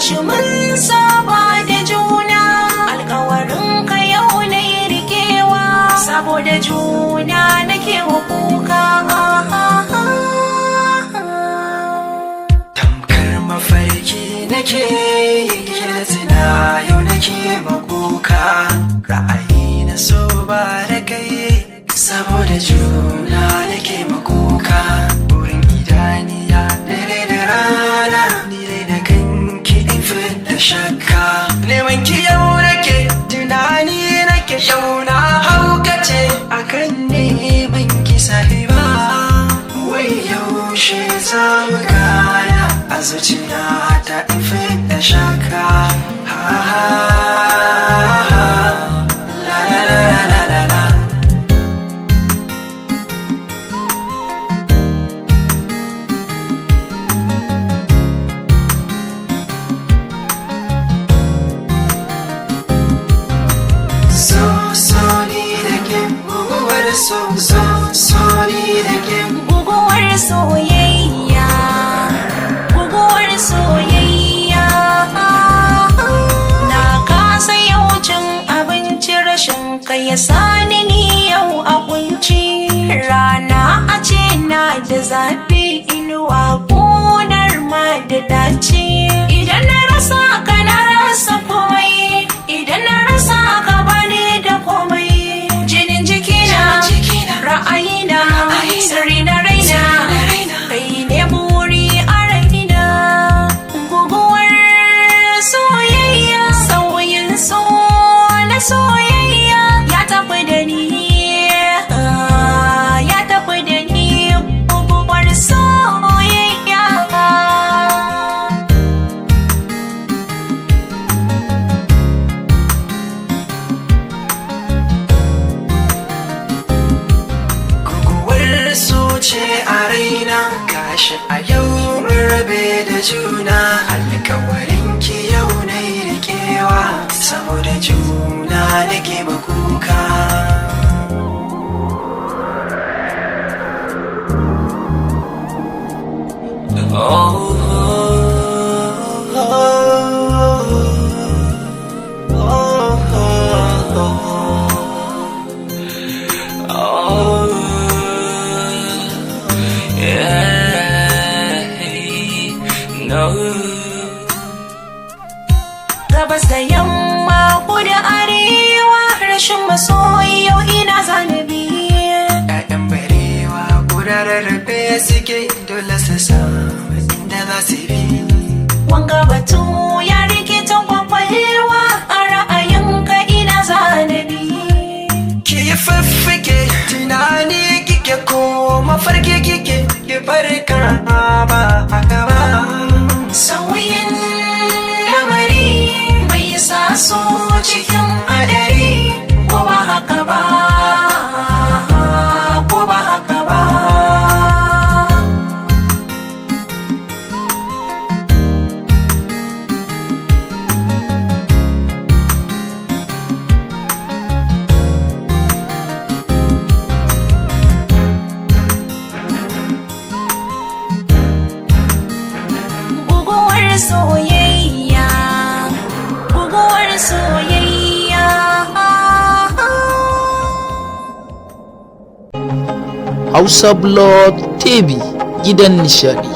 gashi mun saba da juna, alkawarin ka yau na yi rikewa, saboda juna nake wa kuka. Tamkar mafarki nake kira tuna yau nake makuka, ra'ayi na so ba da kai, saboda juna nake makuka. Wurin idaniya dare da rana, ni dai da kanki in fidda shakka. Neman ki yau nake, tunani nake, yau na haukace akan neman ki sahiba. Wai yaushe za mu gana a zuciya ta in fidda shakka. La la la la la la. So ni da ke guguwar so ni da ke Guguwar soyayya, guguwar soyayya. Na kasa yau cin abinci, rashin ka ya sani ni yau a kunci. Rana a ce na da zafi, inuwa ƙunar ma da daci. Idan na rasa ka na rasa komai, idan na rasa ka bani da komai. Jinin jikina, ra'ayina, sirri na raina, kai ne buri a raina. Guguwar soyayya, sauyin so na soyayya ya tafi da ni, ya tafi da ni. Guguwar soyayya. guguwar so ce a raina, gashi a yau mun rabe da juna. Alkawarin ki yau na yi rikewa, saboda juna nake makuka. Gabas da yamma, kudu da arewa, rashin masoyi yau ina zanabi. ‘Ya'yan barewa guda rarrafe suke, dole su samu inda za su bi. Wanga batu ya rikita kwakwalwa, a ra'ayinka ina zanabi. Ki yi fiffike, tunani kike ko mafarki kike, ki farka ba haka ba. Sauyin lamari mai sa so cikin hadari, ko ba haka ba, ko ba haka ba. Guguwar soyayya, guguwar soyayya. Hausa Blood TV, gidan nishadi.